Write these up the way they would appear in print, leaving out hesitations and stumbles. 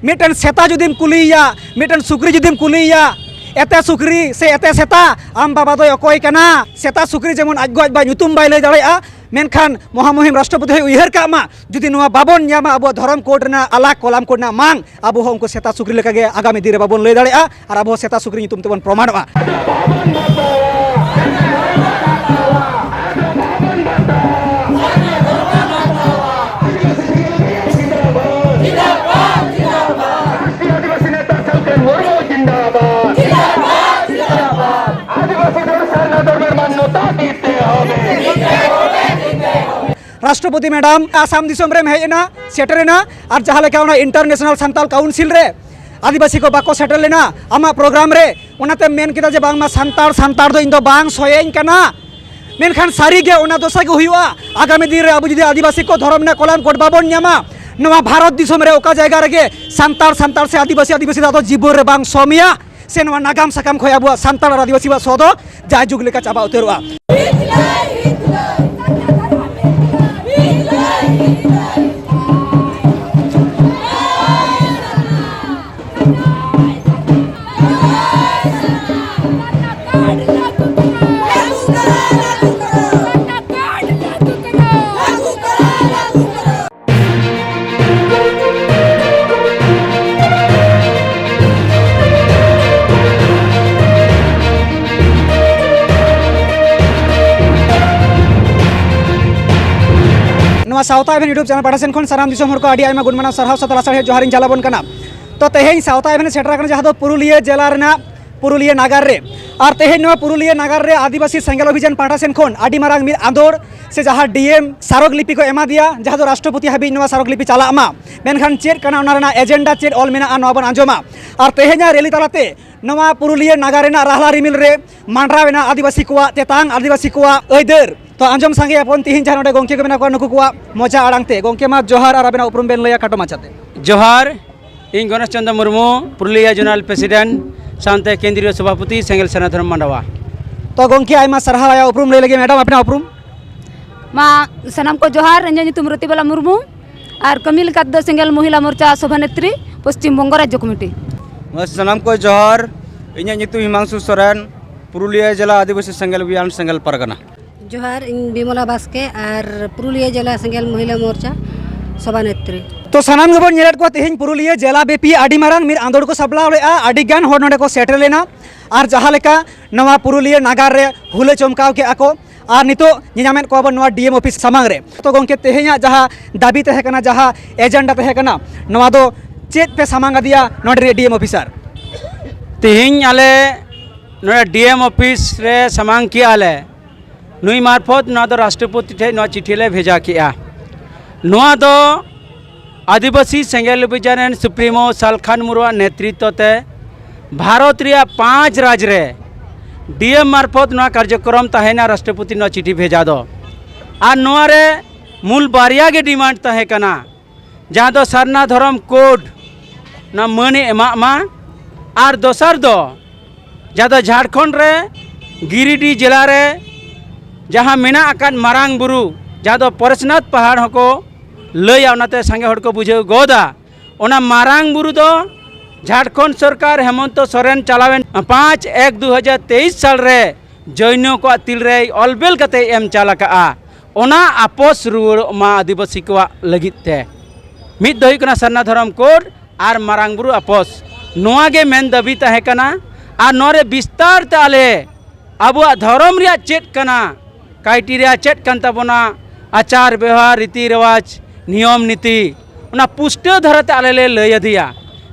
Mitten सेता जुदीम कुलिया mitten Sukri जुदीम कुलिया एते सुक्री से एते सेता आम बाबा दो अकोय कना सेता सुक्री जेमन आज गज बा ᱧᱩᱛᱩᱢ बाय लay दाड़ेया मेनखान महामहिम राष्ट्रपति उयहर कामा जुदी नुआ बाबन ᱧᱟᱢᱟ ᱟᱵᱚ धर्म कोड ना आला कलाम कोड ना मांग ᱟᱵᱚ ᱦᱚᱸ उनको सेता सुक्री लेका गे आगामी दिन रे बाबन लay दाड़ेया और ᱟᱵᱚ सेता सुक्री ᱧᱩᱛᱩᱢ तेबन प्रमाणवा। राष्ट्रपति मैडम आसाम दिसम रे हेजना सेटरेना और जहाँ लेका इंटरनेशनल सान्ताल काउंसिल रे आदिवासी को बाको सेटर लेना आमा प्रोग्राम रे उनाते मेन किदा जे बांगमा सान्तार दो इंदो बांग सोयेन कना मेनखान सारी गे उना दोसा गे हुआ आगामी दिन रे अब जुदी आदिवासी को धर्म ना कलाम कोड बाबन ᱧᱟᱢᱟ नवा भारत दिसम रे ओका जायगा रे सान्तार से आदिवासी दादो जीवन रे बांग सोमिया से नवा नागाम साकाम खय आबो सान्तार और आदिवासी बा सोदो जाय जुग लेका चाबा उतरवा। सावता इवेंट यूट्यूब चैनल पाठासेन खन साराम दिसम हर को आडी आयमा गुणमाना सरहाव सतला साढ़े जोहारिन जालाबन कना तो तेहेन सावता इवेंट सेटर कना जहां दो पुरुलिया जिला रेना पुरुलिया नगर रे और तेहेन नवा पुरुलिया नगर रे आदिवासी सेंगेल अभियान पाठासेन खन आडी मारांग मिद आंदोर से जहां डीएम सारक लिपि को एमा दिया जहां दो राष्ट्रपति हाबि नवा सारक लिपि चला मा मेनखान चेड कना ओना रेना एजेंडा चेड ऑल मेना नवा बन आंजोमा और तेहेन रेली तलाते नवा पुरुलिया नगर रेना राहला रिमिल रे मांड्रावेना आदिवासी कोआ तेतांग आदिवासी कोआ अयदर तो आंजम संगे अपन तिहिन जहां गोंके को मेना को नुकु कोआ मजा आड़ांगते गोंके मा जोहार और अबेना उपरुम बेन लया काटो माचाते जोहार इन गणेश चंद्र मुर्मू पुरुलिया जोनाल प्रेसिडेंट सानते केंद्रीय सभापति सेंगेल सेनाधर्म मांडवा तो गोंके आयमा सरहाया उपरुम ले लगे मैडम अपना उपरुम मा सनाम को जोहार रंजन ᱧᱩᱛᱩᱢ रतिबाला मुर्मू और कमिल काद सेंगेल महिला मोर्चा सभानेत्री पश्चिम बंग राज्य कमिटी सनाम को जोहार ᱤᱧᱟᱹᱜ ᱧᱩᱛᱩᱢ हिमांशु सोरेन पुरुलिया जिला आदिवासी सेंगेल अभियान सेंगेल परगना जोहार इन बिमला बास्के और पुरुलिया जिला सेंगेल महिला मोर्चा सभानेत्री तो सानाम गबन नेरेट को तेहेन पुरुलिया जिला बेपी आडी मारांग मिर आंदोड़ को सबला लेआ आडी गान होर नोडे को सेटल लेना और जहां लेका नवा पुरुलिया नगर रे हुले चमकाव के आको और नितो नियामेन को नवा डीएम ऑफिस सामांग रे तो गोंके तेहेया जहां दाबी तहे कना जहां एजेंडा तहे कना नवा दो चेत पे सामांग दिया नोडे डीएम ऑफिसर तेहिन आले नोडे डीएम ऑफिस रे सामांग की आले नुई मार्फत ना दो राष्ट्रपति ठे ना चिठी ले भेजा किया नुआ दो आदिवासी सेंगेल अभियान सुप्रीमो सालखान मुरुआ नेतृत्व ते भारत रिया 5 राज्य रे डीएम मार्फत ना कार्यक्रम तहेना राष्ट्रपति ना चिठी भेजा दो और नुआ रे मूल बारिया के डिमांड तहे कना जहां दो सरना धर्म कोड ना मने एमा मा और दोसर दो जहां दो झारखंड रे गिरिडीह जिला रे जहाँ मेना आकान मारांग बुरु जहाँ दो परेशनाथ पहाड़ हको लया उनाते संगे हड़ को बुझे गोदा ओना मारांग बुरु दो झारखंड सरकार हेमंत सोरेन चलावेन 5/1/2023 साल रे जैनो को तिल रे अलबेल कते एम चालका ओना आपस रुवाड़ मा आदिवासी को लगित ते मिद दो हुई सरना धर्म कोड और मारांग बुरु आपस नोआ गे मेन दाबी तहे कना और नोरे विस्तार ते आले अब धर्म रिया चेत कना क्राइटेरिया चेत कन तबना आचार व्यवहार रीति रिवाज नियम नीति उना पुष्टि धरते आले ले लय दिया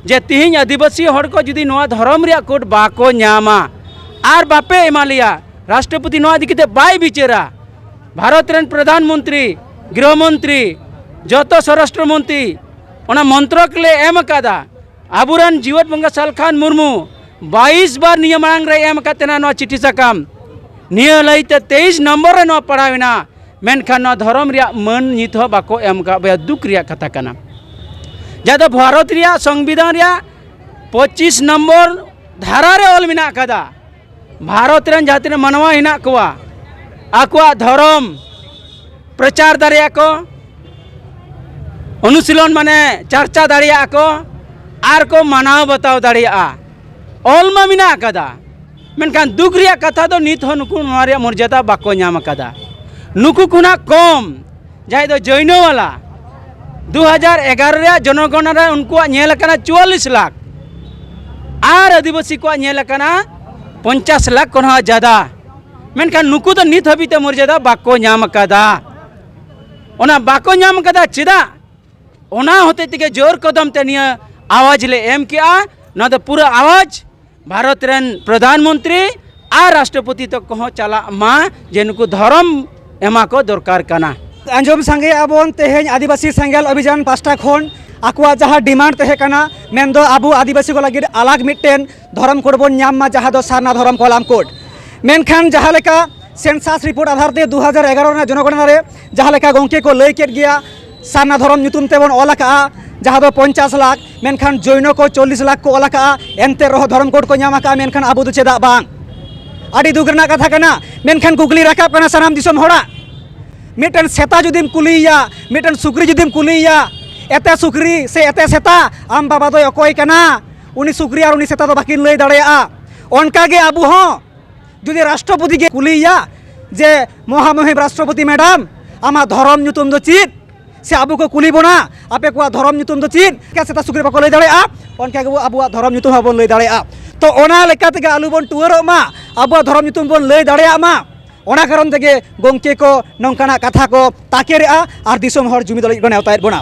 जे तिहिन आदिवासी हड़ को जुदी नोआ धर्म रिया कोड बाको ᱧᱟᱢᱟ आर बापे एमा लिया राष्ट्रपति नोआ दिखते बाय बिचारा भारत रेन प्रधानमंत्री गृहमंत्री जतो स्वराष्ट्र मंत्री उना मंत्रक ले एम कादा आबुरन जीवत बंगा सालखान मुर्मू 22 बार नियमांग रे एम कातेना नोआ चिठी साकाम निय लईते 23 नंबर रे नोआ पढ़ावेना मेनखान नोआ धर्म रिया मन नित हो बाको एम का बे दुख रिया कथा कना जदा भारत रिया संविधान रिया 25 नंबर धारा रे ऑल मिना कदा भारत रेन जातिने मनवा हिना कोआ आकुआ धर्म प्रचार दाड़िया को अनुशीलन माने चर्चा दाड़िया को आर को मानाव बताव दाड़िया ऑल मा मिना कदा मेनखान दुख रिया कथा दो नित हो नुकु नोआ रिया मर्यादा बाको नाम कदा नुकु खुना कम जहां दो जैन वाला 2011 रे जनगणना रे उनको नेल कना 44 लाख आर आदिवासी को नेल कना 50 लाख कोना ज्यादा मेनखान नुकु तो नित हबीते मर्यादा बाको नाम कदा ओना बाको नाम कदा चिदा ओना होते तिके जोर कदम ते निया आवाज ले एम किया ना तो पूरा आवाज भारत रेन प्रधानमंत्री आ राष्ट्रपति तक कहो चला मा जेनुको धर्म एमा को दरकार कना आंजम संगे आबोन तेहें आदिवासी सेंगेल अभियान पास्टा खोन आकुआ जहाँ डिमांड तहे कना मेन दो आबू आदिवासी को लगे अलग मिट्टेन धर्म कोड बोन नाम मा जहाँ दो सारना धर्म कोलाम कोड मेनखान जहाँ लेका सेंसास रिपोर्ट आधार ते 2011 ना जनगणना रे जहाँ लेका गोंके को लई केट गया सारना धर्म नुतुम तेबन ओलाका जहाँ दो 50 लाख मेनखान जैन को 40 लाख को ओलाका एनते रहो धर्म कोड को नामा मेनखान आबू दो चेदा बांग आदि दुगरना कथा कना मेनखान कुकली राकाब कना सानाम दिसम होड़ा मिटन सेता जुदिम कुलिया मिटन सुक्री जुदिम कुलिया एते सुक्री से एते सेता आम बाबा दो अकोय कना उनी सुक्री और उनी सेता तो बाकिन लई दाड़ेया ओनका गे आबू हो जुदी राष्ट्रपति गे कुलिया जे महामहिम राष्ट्रपति मैडम आमा धर्म नुतुम दो चीत से आबू को कुली बोना आपे को धर्म नुतुम दो चीत क्या सेता सुक्री बाको लई दाड़ेया ओनका गे आबू धर्म नुतुम हबन लई दाड़ेया तो ओना लेका तेगे आलू बोन टुअरो मा आबू धर्म नुतुम बोन लई दाड़ेया मा ओना कारण तेगे गोंके को नौकाना कथा को ताकेरेआ और दिसम हर जुमिद लगी नेवतायेद बोना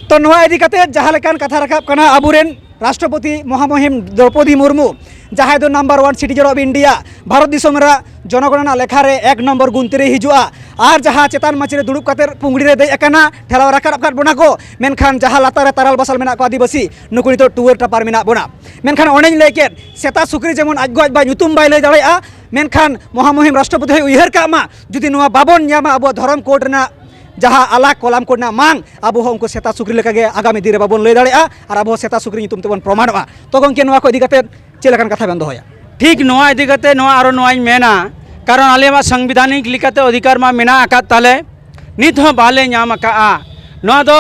तो नोआ इदी कते जहाँ लेकान कथा रखाब कना आबुरेन राष्ट्रपति महामहिम द्रौपदी मुर्मू जहाँ दो number 1 citizen of India Bharat दिसम रा जनगणना लेखारे 1 नम्बर गुनतिरे हिजुआ और जहाँ चेतान माचिरे दुड़ुब कते पुंगड़ी रे दे एकना ठेलाव राकाब काट बोना को मेनखान जहाँ लातारे ताराल बसाल मेना को आदिवासी नुकु नितो टुवर टापार मेना बोना मेनखान ओनेñ लई केट सेता सुक्री जेमन आजगो आजबा ᱧᱩᱛᱩᱢ बाय लई दाड़ेया मेनखान महामहिम राष्ट्रपति उयहर कामा जुदी नुआ बाबन ᱧᱟᱢᱟ आबो धर्म कोड ᱨᱮᱱᱟᱜ जहाँ आलाक कोलाम कोड ना मांग अब उनको सेता सुक्री लेकागे आगामी दिन बाबन लई दाड़ेया और अब सेता सुक्री ᱧᱩᱛᱩᱢ तेबन प्रमाणवा तो गंके नुआ को इदी कते चेलकान कथा बेन दोया ठीक नोआ इदी कते नोआ आरो नोआई मेना कारण आले मा संविधानिक लिकाते अधिकार मा मेना आका ताले नित हो बाले ᱧᱟᱢ आका नोआ दो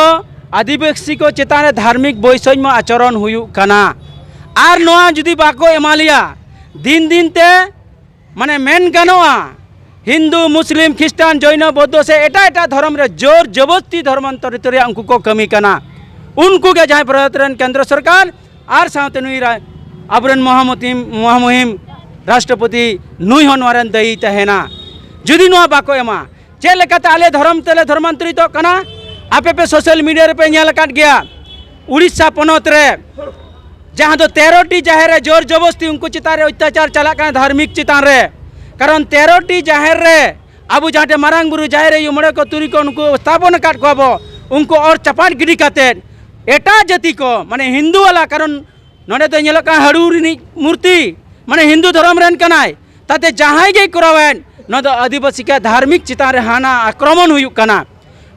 आदिवासी को चेतान धार्मिक वैषम्य आचरण हुयु कना और नोआ जुदी बाको एमालिया दिन दिन ते माने मेन गानोआ हिंदू मुस्लिम ख्रिस्टान जैन बौद्ध से एटा एटा धर्म रे जोर जबरदस्ती धर्मांतरित रे उनको को कमी कना उनको के जहाँ भारत रेन केंद्र सरकार और साथ नुई आबरेन महामहिम राष्ट्रपति नुई हन वारेन दई तहेना जुदी नुआ बाको एमा चे लेकाते आले धर्म तेले धर्मांतरित कना आपे पे सोशल मीडिया रे पे नेल काट गया उड़ीसा पनत रे जहाँ दो 13टी जाहेर रे जोर जबरदस्ती उनको चितान रे अत्याचार चला कना धार्मिक चितान रे कारण 13टी जाहेर रे आबू जहाँ मारांग बुरु जाहेर रे मड़े को तुरी को उनको स्थापन काट को उनको और चपाट गिरी काते एटा जाति को माने हिंदू वाला कारण नोडे तो नेल का हड़ूरी मूर्ति माने हिंदू धर्म रेन कनाय ताते जहाँ गे करावेन न दो आदिवासी का धार्मिक चितान रे हाना आक्रमण हुयु कना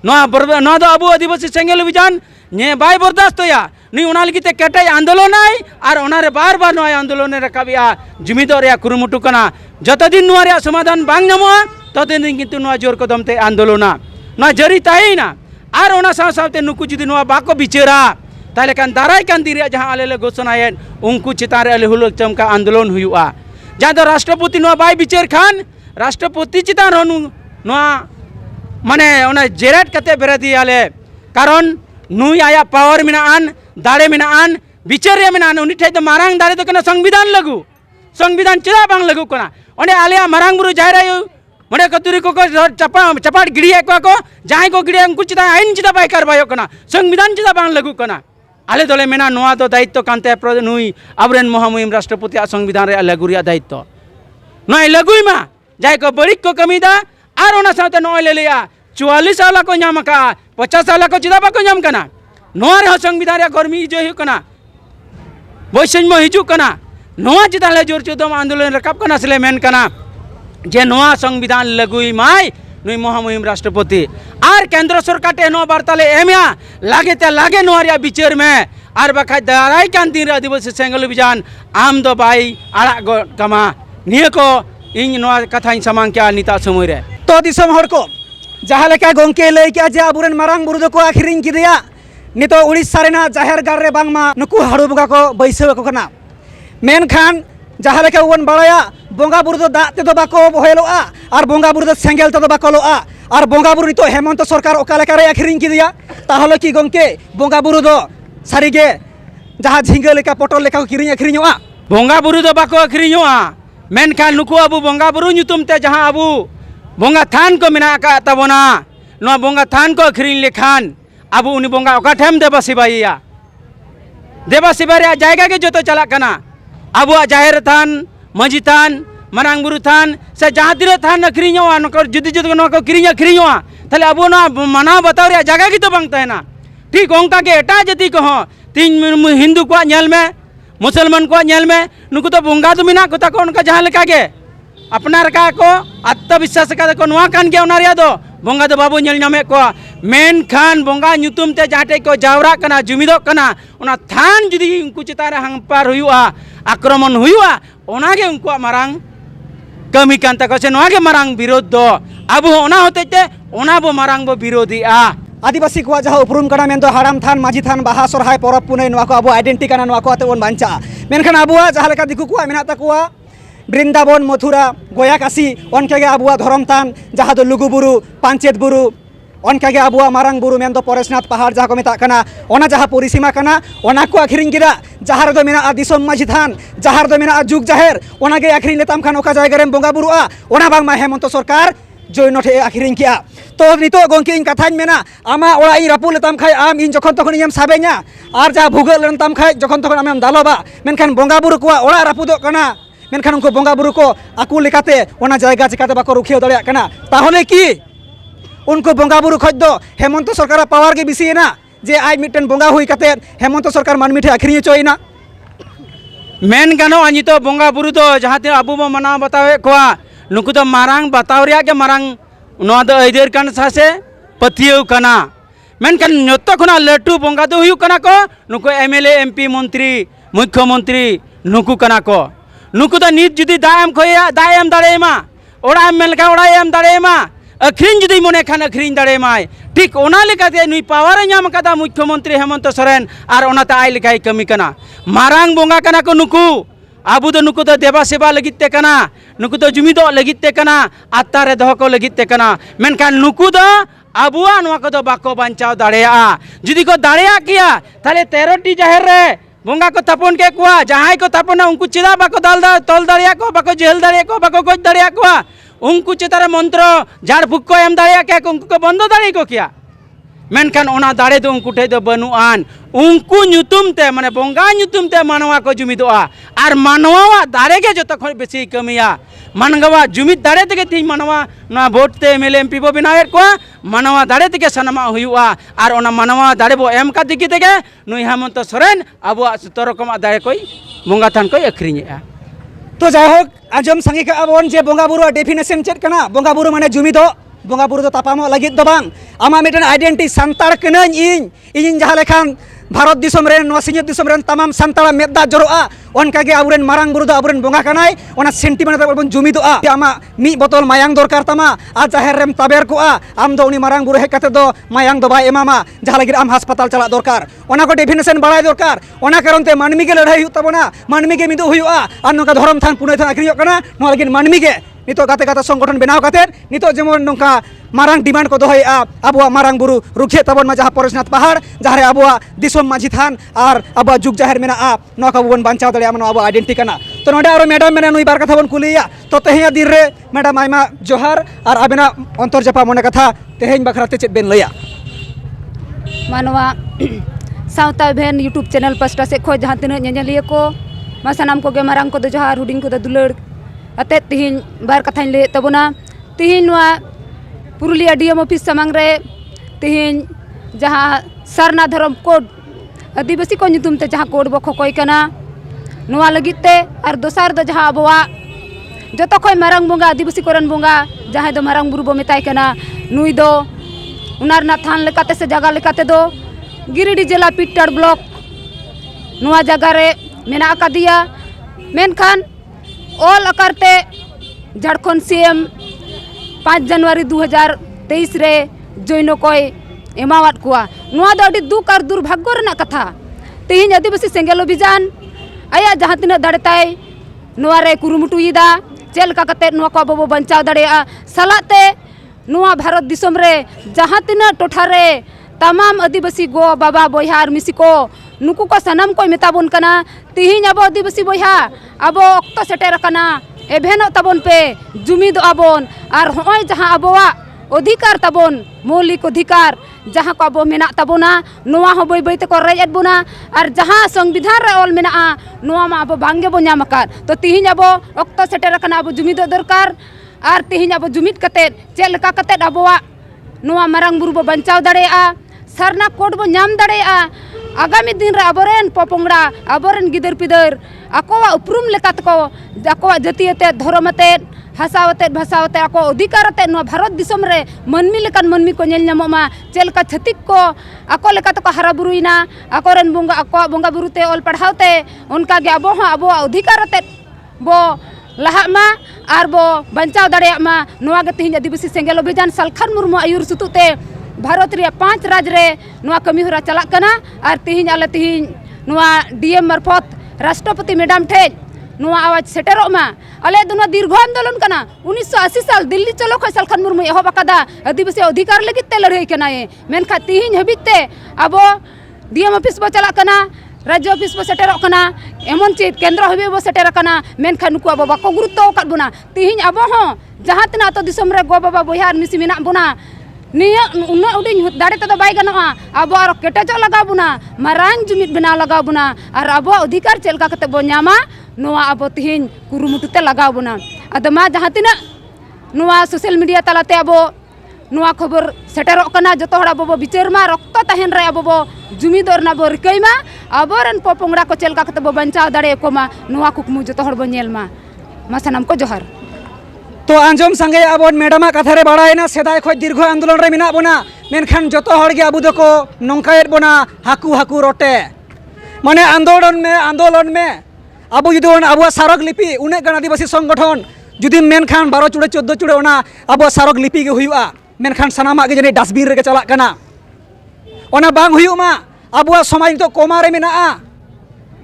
न दो आबू आदिवासी सेंगेल अभियान ने बाय बर्दाश्त या नी ओना लगिते केटे आंदोलन आय और ओनारे बार बार नोआ आंदोलन राकाबिया जुमिद रे कुरुमुटु कना जत दिन नोआ रे समाधान बांग नामोआ तत दिन किंतु नोआ जोर कदम ते आंदोलना नोआ जरी ताइना और ओना साव सावते नुकु जुदी नोआ बाको बिचेरा ताले कान दाराय कान दिन रे जहां आले ले घोषणायेन उनको चितान रे हुलुल चमका आंदोलन हुयुआ जहां दो राष्ट्रपति नोआ बाय बिचेर खान राष्ट्रपति चितान हनु नोआ माने ओना जेरेट कते बेरेदी आले कारण नुई आया पावर मेनाआन दाड़े मेनाआन बिचार मेनाआन उनी ठे तो मारांग दाड़े तो कना संविधान लगू संविधान चेदा बांग लगू कना ओने आलिया मारांग बुरु जायरा मडे कतुरी को चपाट गिड़िया को जहां को गिड़िया उनको चिता आईन चिता बाय कारवाई कना संविधान चिता बांग लगू कना आले दोले मेना नोआ दो दायित्व कांते नुई आबरेन महामहिम राष्ट्रपति संविधान रे लगुरिया दायित्व नोय लगुई मा जाय को बड़िक को कमीदा और ओना साथे नोय ले लिया 44 वाला को नाम का 50 वाला को चिदा बाको नाम कना नोआ रे संविधान रे गर्मी जो हिउ कना वैषम्य हिजु कना नोआ चिता ले जोर चोदम आंदोलन रकाब कना सले मेन कना जे नोआ संविधान लगुई माय नुई महामहिम राष्ट्रपति और केंद्र सरकार टे नो बार्ताले एमिया लागे ते लागे नोआ रे बिचार में और बखा दाराय कान दिन आदिवासी सेंगल अभियान आम दो बाई आड़ा कमा निये को इन नोआ कथाई सामान के निता समय रे तो दिसम हर को जहाँ लेका गोंके लई के जे आबुरेन मारांग बुरु दो को आखिरिंग किदिया नितो उड़ीसा रेना जाहेर गार रे बांगमा नुकु हाड़ू बंगा को बैसाव को कना मेनखान जहाँ लेका बन बाड़ाया बंगा बुरु दो दाग तेदो बाको बहेलोआ और बंगा बुरु दो सेंगेल तेदो बाको लोआ और बंगा बुरु नितो हेमंत सरकार ओका लेका रे आखिरिंग किदिया ताहले कि गंके बंगा बुरु दो सारिगे जहाँ झिंगा लेका पटल लेका किरिंग आखिरिंगोआ बंगा बुरु दो बाको आखिरिंगोआ मेनखान नुकु अबु बंगा बुरु ᱧᱩᱛᱩᱢ ते जहाँ अबु बंगा थान को मेना का तबोना नो बंगा थान को आखिरिंग लेखान अबु उनी बंगा ओका ठेम देबा सिबाइया देबा सिबाई रे जायगा के जतो चला कना अबु जाहेर थान मजी थान मारांग बुरु थान से जहाँ तीर थान आखिरिंगोआ नको जुदी जुदी नो को किरिंग आखिरिंगोआ ताले अबु ना माना बताव रे जायगा की तो बांग तहना ठीक ओंका के एटा जति को तीन हिंदू को नेल में मुसलमान को नेल में नुकु तो बंगा तो मिना को तको उनका जहाँ लेका के अपना रखा को आत्मविश्वास का को नुआ कान के उनारिया दो बंगा दो बाबू नेल नामे को मेन खान बंगा ᱧᱩᱛᱩᱢ ते जाटे को जावरा कना जुमिदो कना उना थान जुदी उनको चितारे हंगपार हुआ आक्रमण हुआ ओनागे उनको मारांग कमी कान तको से नुआ के मारांग विरोध दो अब ओना होते ते ओना बो मारांग बो विरोधी आ आदिवासी को जहाँ उपरूम कना मेन दो हाड़ाम थान माझी थान बाहा सरहाय परब पुनई नुआ को अब आइडेंटिटी कना नुआ को आते बन बांचा मेनखान अबुआ जहाँ लेका दिकु को मेना तकुआ बृंदावन मथुरा गया काशी उनके अबुआ धरम थान जहाँ दो लुगु बुरु पांचेत बुरु उनके अबुआ मारांग बुरु मेन दो परेशनाथ पहाड़ जहाँ को मेता कना ओना जहाँ परिसीमा कना ओना को आखिरिंग किदा जहाँ दो मेना दिसोम माझी थान जहाँ दो मेना जुग जाहेर ओना के आखिरिंग लेताम खान ओका जायगा रेम बंगा बुरुआ ओना बांगमा हेमंत सरकार जयन ठे आखिरिंग किया तो नितो गंके इन कथा मेना आमा ओड़ा इन रापू लेताम खाय आम इन जखन तखन इम साबे냐 और जहाँ भूगोल लेताम खाय जखन तखन आमेम दालोबा मेनखान बंगा बुरु को ओड़ा रापूदो कना मेनखान उनको बंगा बुरु को आकु लेकाते ओना जायगा चिकाते बाको रुखियो दाड़िया कना ताहले कि उनको बंगा बुरु खज दो हेमंत सरकार पावर के बिसियना जे आई मिटन बंगा हुई काते हेमंत सरकार मानमी ठे आखिरिंग चोइना मेन गानो अनितो बंगा बुरु दो जहाँ ते अबु बो मना बतावे कोआ नुकु तो मारांग बताव रिया के मारांग नो दो इधर कन सासे पतियो कना मेनखान नतो खना लटू बंगा दो हुयु कना को नुकु एमएलए एमपी मंत्री मुख्यमंत्री नुकु कना को नुकु तो नीत जुदी दायम खोया दायम दाड़ेमा ओड़ा मेलका ओड़ा एम दाड़ेमा अखरिंग जुदी मने खान अखरिंग दाड़ेमाय ठीक ओना लेकाते नुई पावर नाम कदा मुख्यमंत्री हेमंत सोरेन और ओनाते आय लेकाय कमी कना मारांग बंगा कना को नुकु आबू दो नुकु दो देवा सेवा लगिते कना नुकु दो जुमिदो लगिते कना आत्ता रे दो को लगिते कना मेनखान नुकु दो आबुआ नुआ को दो बाको बांचाव दाड़ेया जुदी को दाड़ेया किया ताले 13टी जाहेर रे बंगा को थापन के कुआ जहां को थापना उनको चिदा बाको दाल दा तोल दाड़ेया को बाको जेल दाड़ेया को बाको गोज दाड़ेया को उनको चितारे मंत्र झाड़ फूक को एम दाड़ेया के उनको को बंद दाड़े को किया मेनखान ओना दाड़े दो उनको ठे दो बनुआन उनको ᱧᱩᱛᱩᱢ ते माने बंगा ᱧᱩᱛᱩᱢ ते मानवा को जुमिदोआ और मानवा दाड़े के जतो खन बेसी कमिया मानगवा जुमिद दाड़े ते ती मानवा ना वोट ते एमएलए एमपी बो बिनाएर को मानवा दाड़े ते सनमा हुआ और ओना मानवा दाड़े बो एम का दिकी ते नुई हेमंत सोरेन अबो तरकमा दाड़े कोई बंगा थान कोई आखरिंगेआ तो जायहोक आजम संगी का अबन जे बंगा बुरु डेफिनेशन चेक कना बंगा बुरु माने जुमिदो बंगा बुरु दो तापामो लगित दो बांग आमा मिटन आइडेंटिटी सांतार कनाñ इन जहाँ लेखान भारत दिसम रेन नवा सिंह दिसम रेन तमाम सांतारा मेदा जरोआ उनका के आबुरेन मारांग बुरु दो आबुरेन बंगा कनाय ओना सेंटिमेंट बन जुमिदोआ आमा मी बोतल मायांग दरकार तमा आ जाहेर रेम ताबेर कोआ आम दो उनी मारांग बुरु हेक काते दो मायांग दो बाय एमामा जहाँ लगिर आम अस्पताल चला दरकार ओना को डेफिनेशन बाड़ाय दरकार ओना कारण ते मानमी के लड़ाई हुई तबना मानमी के मिदो हुआ और नोका धर्म थान पुनई थान आखिरियो कना नो लगिन मानमी के नितो गाते गाते संगठन बनाव काते नितो जेमन नोका मारांग डिमांड को दोहया अबुआ मारांग बुरु रुखे तबन मा जहाँ परेशनाथ पहाड़ जहाँ अबुआ दिसोम माझी थान और अबुआ जुग जाहेर मेना नो का बन बांचाव दाड़े मन अबुआ आइडेंटिटी कना तो नोडे और मैडम मेना नुई बार कथा बन कुलिया तो तेहेया दिन रे मैडम आयमा जोहार और आबेना अंतर जपा मने कथा तेहेन बखराते चेत बेन लया मानवा सावता भेन यूट्यूब चैनल पास्टा से खो जहाँ तीन ñeñeliya को मा सानाम को गे मारांग को दो जोहार हुडिंग को दो दुलड़ अते तिहिन बार कथा ले तबना तिहिन नुआ पुरुलिया डीएम ऑफिस सामांग रे तिहिन जहाँ सरना धर्म कोड आदिवासी को ᱧᱩᱛᱩᱢ ते जहाँ कोड बो खोकोय कना नुआ लगिते और दोसार दो जहाँ अबवा जतो खोय मारांग बंगा आदिवासी कोरन बंगा जहाँ दो मारांग बुरु बो मेताय कना नुई दो उनार ना थान लेकाते से जगह लेकाते दो गिरिडीह जिला पिट्टाड़ ब्लॉक नुआ जगह रे मेना आकादिया मेनखान ऑल अकारते झारखंड सीएम 5 जनवरी 2023 रे जॉइनो कोय एमावाद कोआ नोआ दो अडी दुख और दुर्भाग्य रना कथा तेहिं आदिवासी सेंगेल अभियान आया जहाँ तीना दाड़े ताई नोआ रे कुरुमुटुईदा चेल का कते नोआ को आबो बंचाव दाड़ेया सालाते नोआ भारत दिसोम रे जहाँ तीना टोठा रे तमाम आदिवासी गो बाबा बोया और मिसी को नुकु को सनम को मेताबोन कना तिहिं आबो आदिवासी बोया आबो अक्तो सेटेर कना एभेनो तबोन पे जुमिद आबोन और होय जहाँ आबोआ अधिकार तबोन मौलिक अधिकार जहाँ को आबो मेना तबोना नोआ हो बई बई ते को रेज एदबोना और जहाँ संविधान रे ऑल मेना नोआ मा आबो बांगे बो ᱧᱟᱢ आकाद तो तिहिं आबो अक्तो सेटेर कना आबो जुमिद दरकार और तिहिं आबो जुमिद कते चेल लेका कते आबोआ नोआ मारांग बुरु बो बंचाव दाड़ेया सरना कोड बो ᱧᱟᱢ दाड़ेया आगामी दिन रे आबोरेन पोपोंगड़ा आबोरेन गिदर पिदर आकोवा उपरुम लेकात को आकोवा जातीयते धर्मते हसावते भाषावते आको अधिकारते नो भारत दिसम रे मनमी लेकान मनमी को नेल ᱧᱟᱢᱚᱜ चेल का छतिक को आको लेकात को हारा बुरुइना आकोरेन बोंगा आको बोंगा बुरुते ऑल पढ़ावते उनका गे आबो हाँ आबो अधिकारते बो लहामा आर बो बंचाव दाड़ेया मा नोआ गे तिहिं आदिवासी सेंगेल अभियान सालखान मुर्मू आयुर सुतुते भारत रे 5 राज्य रे नोआ कमी होरा चलाक कना और तिहिं आले तिहिं नोआ डीएम मार्फत राष्ट्रपति मैडम ठे नोआ आवाज सेटेरोग मा आले दुना दीर्घ आंदोलन कना 1980 साल दिल्ली चलो खय सालखान मुर्मू एहब आकादा आदिवासी अधिकार लगित ते लड़ाई कना ए मेनखा तिहिं हबिते आबो डीएम ऑफिस बो चलाक कना राज्य ऑफिस बो सेटेरोग कना एमन चेत केंद्र हबे बो सेटेर कना मेनखा नुकु आबो बाको गुरुत्व काट बुना तिहिं आबो हो जहाँ तना तो दिसम रे गो बाबा बोया मिसी मेना बुना निया उन्ना उडिन दाड़े तदा बाय गनोआ आबो आरो केटेजो लगा बुना मारांग जुमिद बना लगा बुना और आबो अधिकार चेलका कते बो ᱧᱟᱢᱟ नोआ आबो तिहिं कुरुमुटुते लगा बुना आदो मा जहाँ तिना नोआ सोशल मीडिया तलाते आबो नोआ खबर सेटेरोग कना जतो हड़ा आबो बिचार मा रक्त तहन रे आबो जुमिदर ना बो रिकई मा आबोरन पोपोंगड़ा को चेलका कते बो बंचाव दाड़े को मा नोआ कुकमु जतो हड़ बो नेल मा सनम को जोहार तो आंजम संगे आबो मैडमा कथा रे बाड़ायना सेदाय खय दीर्घ आंदोलन रे मेना बोना मेनखान जतो हड़ गे आबो दको नंकायत बोना हाकू हाकू रोटे माने आंदोलन में आबो जुदी आबो सारक लिपि उन्हें गण आदिवासी संगठन जुदी मेनखान 12 चुड़े 14 चुड़े ओना आबो सारक लिपि गे हुयुआ मेनखान सनामा गे जने डस्टबिन रे चलाक कना ओना बांग हुयुमा आबो समाज तो कोमा रे मेना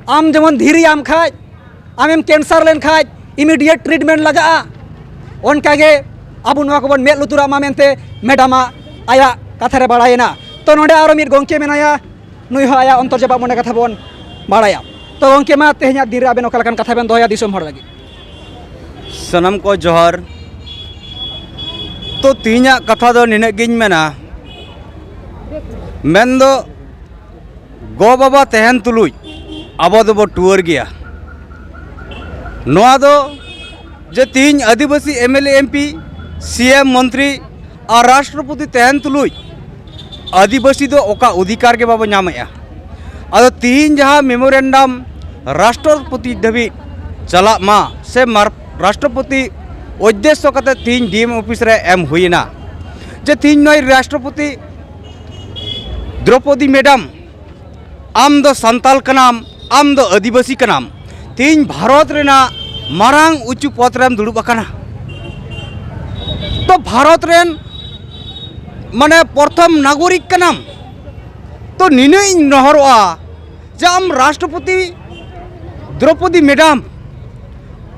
आम जेमन धीरी आम खाय आमेम कैंसर लेन खाय इमिडिएट ट्रीटमेंट लगा उनकागे अब नोबन मेद लुतुरा मा मेनते मैडमा आया कथा रे बाड़ायना तो नोडे आरो मिद गंके मेनाया नुय हो आया अंतर जवाब मने कथा बन बाड़ाया तो गंके मा तेहना दिन रे आबेन ओकालकान कथा बेन दोया दिसोम हर लगी सनम को जोहर तो तीना कथा दो निने गिन मेना मेन दो गो बाबा तेहन तुलुय आबो दो बो टूर गया नोआ दो जे तीन आदिवासी एमएलए एमपी सीएम मंत्री और राष्ट्रपति तेहन तुलुय आदिवासी दो ओका अधिकार के बाबा ᱧᱟᱢᱮᱜᱼᱟ अदो तीन जहाँ मेमोरेंडम राष्ट्रपति धाबी चला मा से राष्ट्रपति उद्देश्य कते तीन डीएम ऑफिस रे एम हुईना जे तीन नय राष्ट्रपति द्रौपदी मैडम आम दो संताल कनाम आम दो आदिवासी कनाम तीन भारत रेना मारांग उच्च पद रेम दुड़ुब आकाना तो भारत रेन माने प्रथम नागरिक कनाम तो निने नहरोआ जे आम राष्ट्रपति द्रौपदी मैडम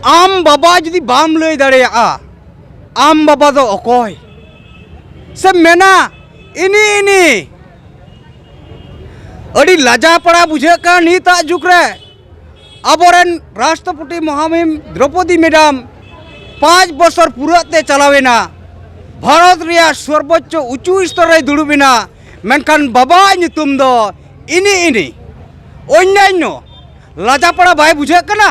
आम बाबा जुदी बाम लय दाड़ेया आम बाबा दो अकोय से मेना इनी अड़ी लाजा पड़ा बुझे का नीता जुग रे आबोरेन राष्ट्रपति महामहिम द्रौपदी मैडम 5 बছর पुराते चलावेना भारत रिया सर्वोच्च उच्च स्तर रे दुड़ुबिना मेनखान बाबा नितुम दो इनी अन्यान्य लाजापड़ा बाय बुझे कना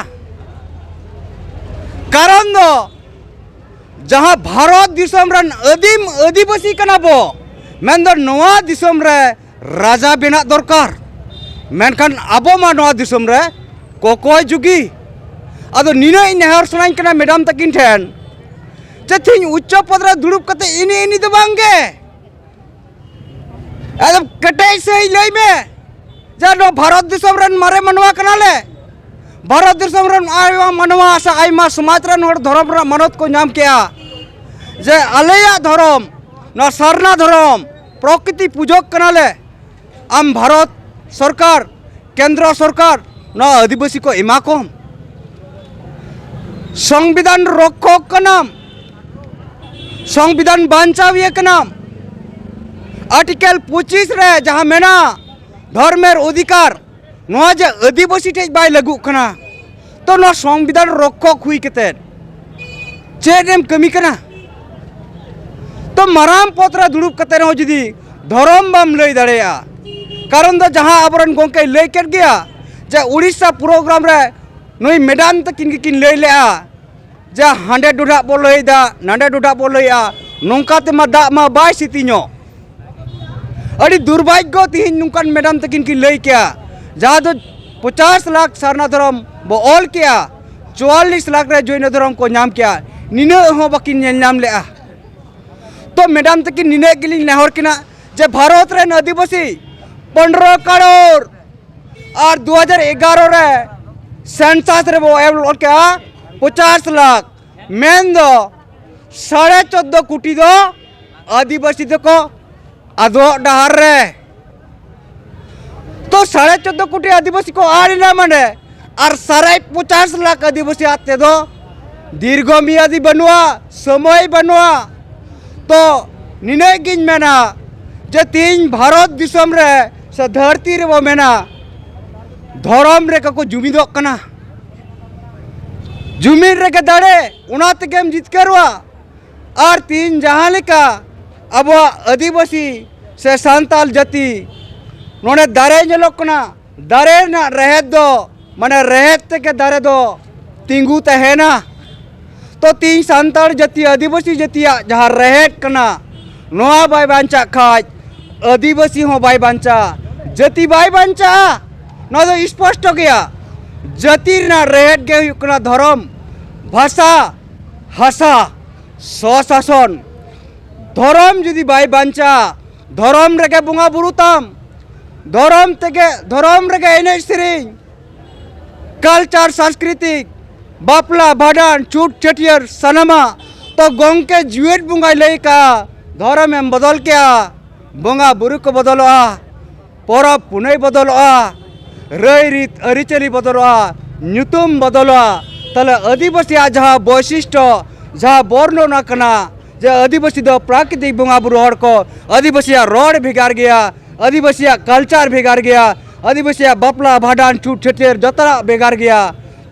कारण दो जहाँ भारत दिसम रन आदिम आदिवासी कना बो मेन दो नोआ दिसम रे राजा बेना दरकार मेनखान आबो मा नोआ दिसम रे कोकोय जुगी अदो निना नेहर सनाइन कना मैडम तकिन ठेन जे थिन उच्च पद रे दुड़ुब कते इनी दो बांगे एकदम कटाई से लई में जा नो भारत दिसम रन मारे मनवा कनाले भारत दिसम रन आयमा मनवा सा आयमा समाज रन हर धर्म रा मनत को नाम किया जे आलेया धर्म ना सरना धर्म प्रकृति पूजक कनाले आम भारत सरकार केंद्र सरकार ना आदिवासी को एमा कम संविधान रक्षक का नाम संविधान बांचाविया का नाम आर्टिकल 25 रे जहाँ मेना धर्मेर अधिकार नोआ जे आदिवासी ठेज बाय लागू कना तो ना संविधान रक्षक हुई कते चेदेम कमी कना तो माराम पत्र दुड़ुब कते रहो जुदी धर्म बाम लई दाड़ेया कारण दो जहाँ आबरन गोंके लई कर गया जे उड़ीसा प्रोग्राम रे नई मैदान तकिन किन लई लेआ जे हांडे डुडा बो लईदा नांडे डुडा बो लईआ नोंकाते मा दा मा बाय सितिño अड़ी दुर्भाग्य तिहिन नुकान मैदान तकिन की लई किया जहाँ दो 50 लाख सारना धर्म बो ऑल किया 44 लाख रे जैन धर्म को नाम किया निने हो बाकिन नाम लेआ तो मैदान तकिन निने गिली नेहर किना जे भारत रे आदिवासी 15 करोड़ और 2011 रे सेंसस रे बो एल क्या 50 लाख मेन दो 14.5 कोटी दो आदिवासी दो को आदो डहार रे तो 14.5 कोटी आदिवासी को आरिना माने और 50 लाख आदिवासी आते दो दीर्घमियादी बनवा समय बनवा तो निने गिन मेना जे तीन भारत दिसम रे से धरती रे वो मेना धर्म रे को जुमिदो कना जुमिर रे के दाड़े उना तकेम जितकरवा और तीन जहाँ लेका अब आदिवासी से सांताल जाति नोने दारे जलोक कना दारे ना रहेत दो माने रहेत के दारे दो तिंगू है ना तो तीन सांताल जाति आदिवासी जातिया जहाँ रहेत कना नोआ बाय बांचा खाज आदिवासी हो बाय बांचा जाति बाय बांचा ना तो स्पष्ट हो गया जाति ना रहेत गए कना धर्म भाषा हासा स्वशासन धर्म जुदी बाय बांचा धर्म रेगे बुंगा बुरुताम धर्म रेगे एने सेरिंग कल्चर सांस्कृतिक बापला भाडान चूट चटियर सनमा तो गोंके जुएट बुंगा लई का धर्म एम बदल क्या बुंगा बुरु को बदलवा परब पुनई बदलवा रई रीत अरिचली बदलवा नुतुम बदलवा तले आदिवासी जहाँ वैशिष्ट्य जहाँ वर्णना कना जे आदिवासी दो प्राकृतिक बुंगा बुरु हड़ को आदिवासी रोड भेगार गया आदिवासी कल्चर भेगार गया आदिवासी बापला भाडान छूट छेटेर जतरा भेगार गया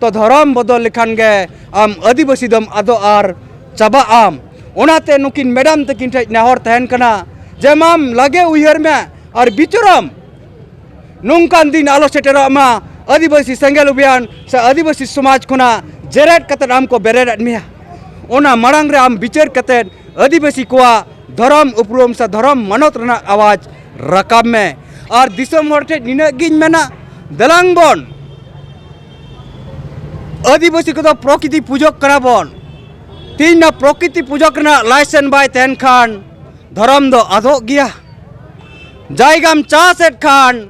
तो धर्म बदल लेखान गे आम आदिवासी दम आदो आर चाबा आम ओनाते नुकिन मैडम तकिन ठेज नेहर तहन कना जे माम लगे उहर में और बिचरम नोंकान दिन आलो सेटेरा मा आदिवासी सेंगेल अभियान से आदिवासी समाज खुना जेरेट कते आम को बेरेट मिया ओना मांग रे आम विचार कते आदिवासी को धर्म उपरूम से धर्म मनत रना आवाज रकाब में और दिसम हर ठे निना गिन मेना दलांग बन आदिवासी को तो प्रकृति पूजक करा बन तीन ना प्रकृति पूजक ना लाइसेंस बाय तेन खान धर्म दो आदो गया जायगाम चासेट खान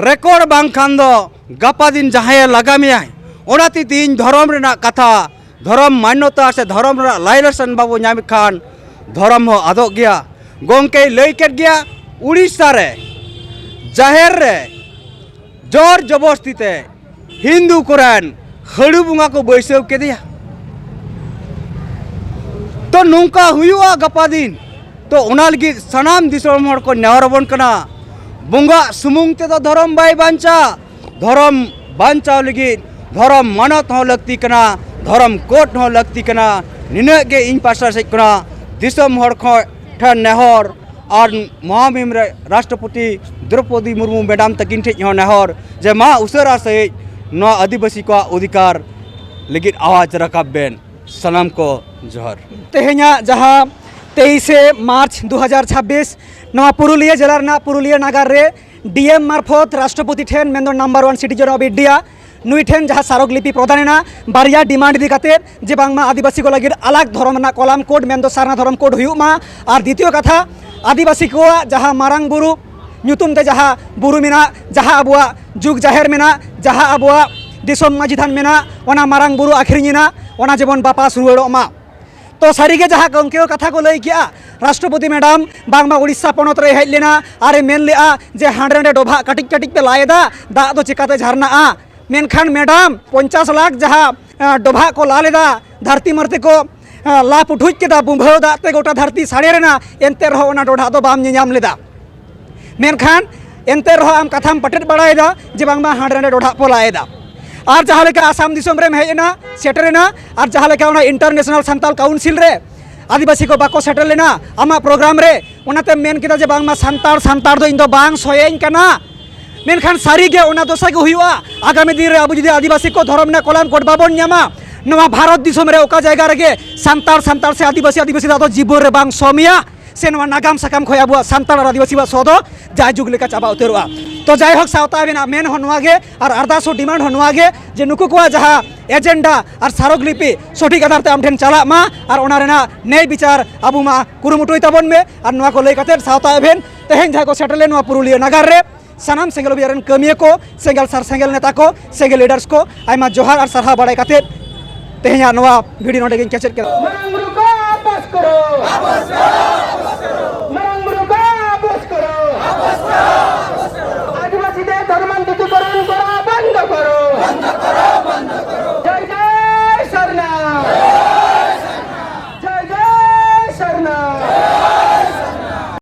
रेकॉर्ड बांग खान दो गपा दिन जहाँ लगामिया ओनाती तीन धर्म रेना कथा धर्म मान्यता से धर्म रेना लाइसेंस बाबू नाम खान धर्म हो आदो गया गोंके लई कर गया उड़ीसा रे जाहेर रे जोर जबरस्ती ते हिंदू कुरान हड़ू बुंगा को बैसव के दिया तो नौका हुआ गपा दिन तो उना लगी सनाम दिसम हड़ को नेहरबन कना बुंगा सुमुंग ते तो धर्म बाय बांचा धर्म बांचाव लगी धर्म मानत हो लगती कना धर्म कोट हो लगती कना निने के इन पासा से कना दिसम हड़ को ठन नेहर और महामहिम राष्ट्रपति द्रौपदी मुर्मू मैडम तकिन ठेज हो नेहर जे मा उसरा से न आदिवासी को अधिकार लगित आवाज रकाब बेन सलाम को जोहर तेहेኛ जहाँ 23 मार्च 2026 नवा पुरुलिया जिला रना पुरुलिया नागार रे डीएम मार्फत राष्ट्रपति ठेन मेन नंबर 1 सिटीजन ऑफ इंडिया नुई ठेन जहाँ सारकलिपि प्रदानना बारिया डिमांड इदी काते जे बांगमा आदिवासी को लगित अलग धर्म ना कलाम कोड मेन सारना धर्म कोड हुयुमा और द्वितीय कथा आदिवासी को जहाँ मारांग बुरु ᱧᱩᱛᱩᱢ ᱛᱮ ᱡᱟᱦᱟᱸ ᱵᱩᱨᱩ ᱢᱮᱱᱟᱜ ᱡᱟᱦᱟᱸ ᱟᱵᱚᱣᱟᱜ ᱡᱩᱜᱽ ᱡᱟᱦᱮᱨ ᱢᱮᱱᱟᱜ ᱡᱟᱦᱟᱸ ᱟᱵᱚᱣᱟᱜ ᱫᱤᱥᱚᱢ ᱢᱟᱹᱡᱷᱤ ᱛᱷᱟᱱ ᱢᱮᱱᱟᱜ ᱚᱱᱟ ᱢᱟᱨᱟᱝ ᱵᱩᱨᱩ ᱟᱹᱠᱷᱨᱤᱧᱮᱱᱟ ᱚᱱᱟ ᱡᱮᱢᱚᱱ ᱵᱟᱯᱟᱥ ᱨᱩᱣᱟᱹᱲᱚᱜ ᱢᱟ तो सारीगे जहाँ गंके कथा को लई किया राष्ट्रपति मैडम बांगमा उड़ीसा पनत रे हेज लेना आरे मेन लेआ जे हांडे नांडे डोभा कटिक कटिक पे लाएदा दा दो चिकाते झरना मेनखान मैडम 50 लाख जहाँ डोभा को ला लेदा धरती मरते को ला पुठुज केदा बुंभाव दाते गोटा धरती साड़े रेना एनते रहो ओना डोढा दो बाम नेनाम लेदा मेनखान एनते रहो आम कथाम पटेट बड़ाएदा जे बांगमा हांडे नांडे डोढा को लाएदा और जहाँ लेका आसाम दिसोम रे हेजना सेटरेना और जहाँ लेका ओना इंटरनेशनल सान्ताल काउंसिल रे आदिवासी को बाको सेटल लेना आमा प्रोग्राम रे ओनाते मेन केदा जे बांगमा सान्तार दो इन दो बांग सोयें कना मेनखान सारीगे ओना दोसा के हुआ आगामी दिन रे अब जुदी आदिवासी को धर्म ना कलाम कोड बाबन न्यामा नवा भारत दिसोम रे ओका जायगा रे सान्तार से आदिवासी दादो जीवन रे बांग सोमिया से नवा नागाम साकाम खय अब सान्ताल और आदिवासी बा सोदो जाय जुग लेका चाबा उतरवा तो जाय हक सावता बेना मेन हनवागे और अरदास डिमांड हनवागे जे नुकु को जहाँ एजेंडा और सारगलिपि सठिक आधारते आम ठेन चला मा और ओना रेना न्याय विचार अब मा कुरुमुटुई ताबन में और नवा को लई काते सावता एभेन तेहेन जहाँ को सेटल नवा पुरुलिया नगर रे सानाम सेंगल अभियान कमिया को सेंगल सार सेंगल नेता को सेंगल लीडर्स को आयमा जोहार और सरहा बड़ाई काते तेहेन नवा वीडियो नोटे कैचर के